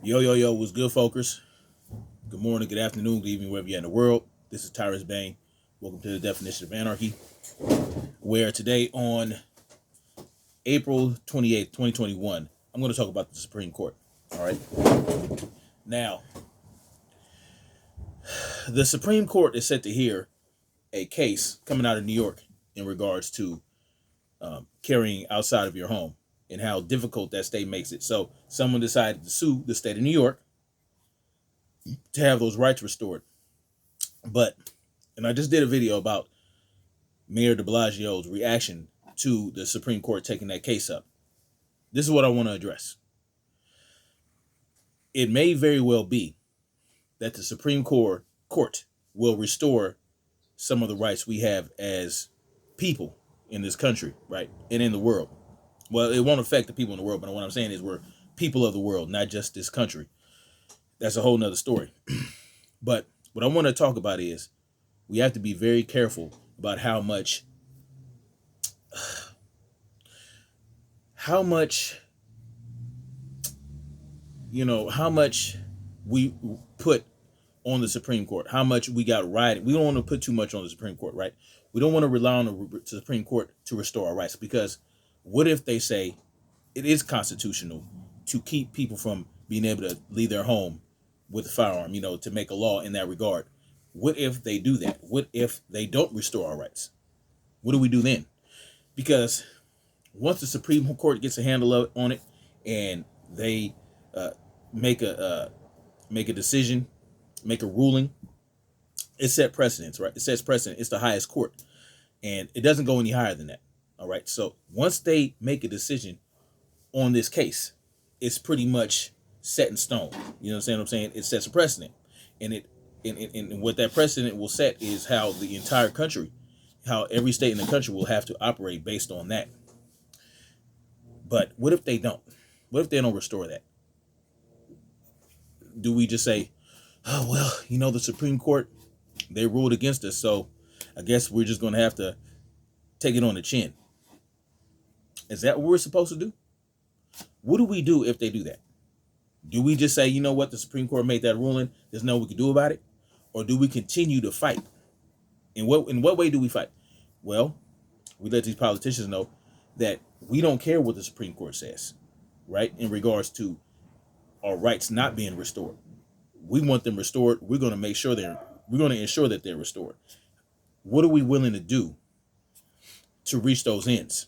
Yo, what's good, folkers? Good morning, good afternoon, good evening, wherever you're in the world. This is Tyrus Bain. Welcome to the Definition of Anarchy, where today on April 28th, 2021, I'm going to talk about the Supreme Court. All right. Now, the Supreme Court is set to hear a case coming out of New York in regards to carrying outside of your home and how difficult that state makes it. So someone decided to sue the state of New York to have those rights restored. And I just did a video about Mayor de Blasio's reaction to the Supreme Court taking that case up. This is what I want to address. It may very well be that the Supreme Court will restore some of the rights we have as people in this country, right? And in the world. Well, it won't affect the people in the world, but what I'm saying is we're people of the world, not just this country. That's a whole nother story. But what I want to talk about is we have to be very careful about how much we put on the Supreme Court, how much we got right. We don't want to put too much on the Supreme Court, right? We don't want to rely on the Supreme Court to restore our rights, because what if they say it is constitutional to keep people from being able to leave their home with a firearm, to make a law in that regard? What if they do that? What if they don't restore our rights? What do we do then? Because once the Supreme Court gets a handle on it and they make a decision, make a ruling, it set precedents, right? It sets precedent. It's the highest court, and it doesn't go any higher than that. All right. So once they make a decision on this case, it's pretty much set in stone. You know what I'm saying? It sets a precedent, and what that precedent will set is how the entire country, how every state in the country will have to operate based on that. But what if they don't? What if they don't restore that? Do we just say, oh, well, the Supreme Court, they ruled against us, so I guess we're just going to have to take it on the chin? Is that what we're supposed to do? What do we do if they do that? Do we just say, you know what, the Supreme Court made that ruling, there's nothing we can do about it? Or do we continue to fight? In what way do we fight? Well, we let these politicians know that we don't care what the Supreme Court says, right? In regards to our rights not being restored. We want them restored. We're going to ensure that they're restored. What are we willing to do to reach those ends?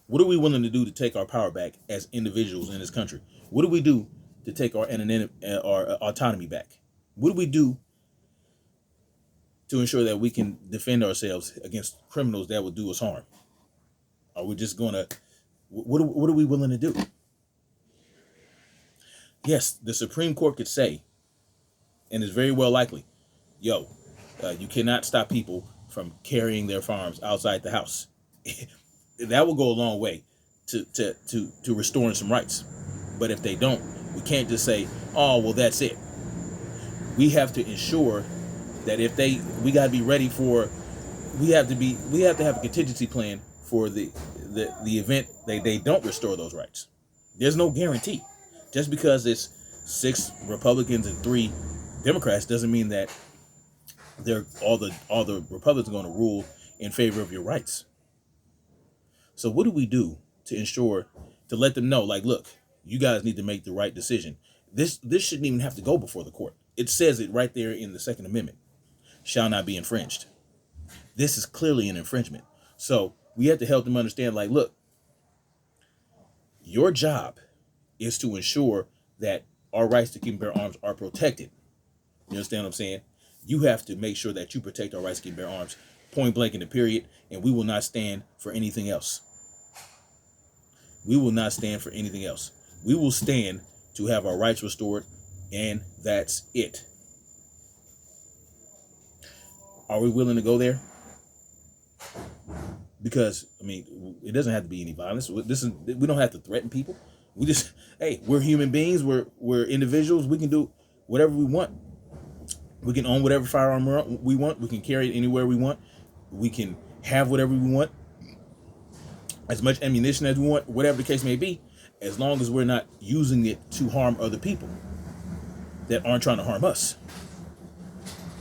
What are we willing to do to take our power back as individuals in this country? What do we do to take our autonomy back? What do we do to ensure that we can defend ourselves against criminals that will do us harm? Are we just going to, what are we willing to do? Yes, the Supreme Court could say, and it's very well likely, you cannot stop people from carrying their firearms outside the house. That will go a long way to restoring some rights. But if they don't, we can't just say, oh, well, that's it. We have to ensure that we got to be ready for, we have to have a contingency plan for the event they don't restore those rights. There's no guarantee. Just because it's 6 Republicans and 3 Democrats doesn't mean that all the Republicans are going to rule in favor of your rights. So what do we do to ensure, to let them know, like, look, you guys need to make the right decision. This shouldn't even have to go before the court. It says it right there in the Second Amendment. Shall not be infringed. This is clearly an infringement. So we have to help them understand, like, look, your job is to ensure that our rights to keep and bear arms are protected. You understand what I'm saying? You have to make sure that you protect our rights to keep and bear arms, point blank in the period, and we will not stand for anything else. We will not stand for anything else. We will stand to have our rights restored, and that's it. Are we willing to go there? Because, it doesn't have to be any violence. We don't have to threaten people. We just, hey, we're human beings. We're individuals. We can do whatever we want. We can own whatever firearm we want. We can carry it anywhere we want. We can have whatever we want. as much ammunition as we want, whatever the case may be, as long as we're not using it to harm other people that aren't trying to harm us.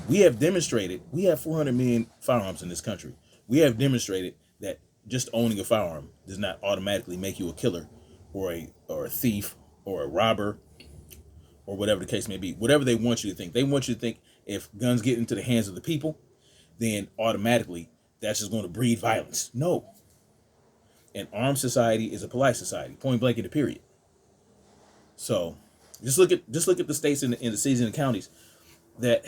We have demonstrated, we have 400 million firearms in this country. We have demonstrated that just owning a firearm does not automatically make you a killer or a thief or a robber or whatever the case may be. Whatever they want you to think. They want you to think if guns get into the hands of the people, then automatically that's just going to breed violence. No. An armed society is a polite society, point blank in the period. So just look at the states in the cities and the counties that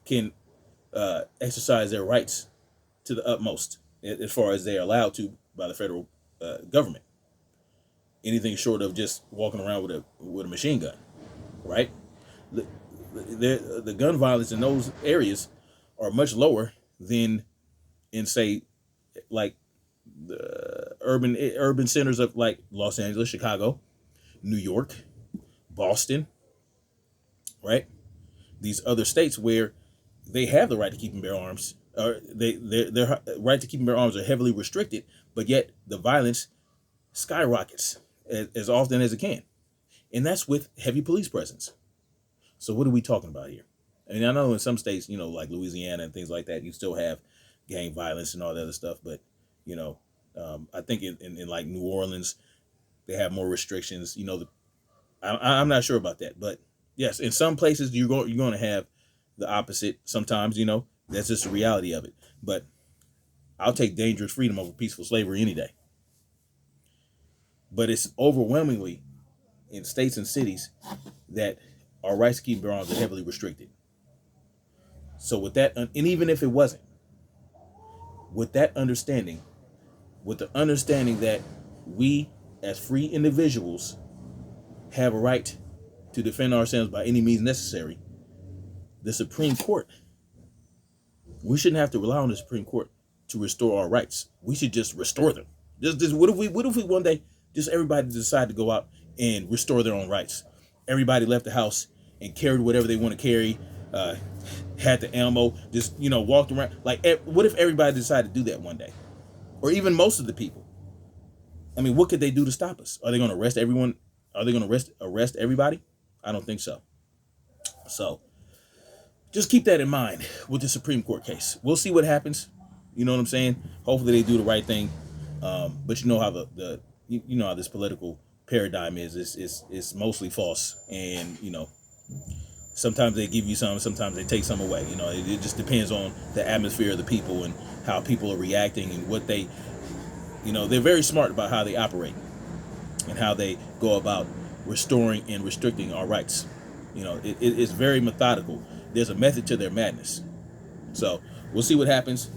can exercise their rights to the utmost as far as they are allowed to by the federal government. Anything short of just walking around with a machine gun, right? The gun violence in those areas are much lower than in, say, like the urban centers of like Los Angeles, Chicago, New York, Boston, right? These other states where they have the right to keep and bear arms, or their right to keep and bear arms are heavily restricted, but yet the violence skyrockets as often as it can, and that's with heavy police presence. So what are we talking about here? I mean, I know in some states, like Louisiana and things like that, you still have gang violence and all that other stuff, but I think in like New Orleans, they have more restrictions. I'm not sure about that, but yes, in some places you're going to have the opposite sometimes. That's just the reality of it. But I'll take dangerous freedom over peaceful slavery any day. But it's overwhelmingly in states and cities that our rights to keep and bear arms are heavily restricted. So with that, and even if it wasn't, with that understanding, with the understanding that we as free individuals have a right to defend ourselves by any means necessary, the Supreme Court, we shouldn't have to rely on the Supreme Court to restore our rights. We should just restore them. Just what if we one day just everybody decide to go out and restore their own rights? Everybody left the house and carried whatever they want to carry, had the ammo, just walked around. Like, what if everybody decided to do that one day, or even most of the people? I mean, what could they do to stop us? Are they going to arrest everyone? Are they going to arrest everybody? I don't think so. So just keep that in mind with the Supreme Court case. We'll see what happens. You know what I'm saying? Hopefully they do the right thing. But you know how how this political paradigm is. It's mostly false, and sometimes they give you some, sometimes they take some away. It just depends on the atmosphere of the people and how people are reacting and what they, they're very smart about how they operate and how they go about restoring and restricting our rights. It's very methodical. There's a method to their madness. So we'll see what happens.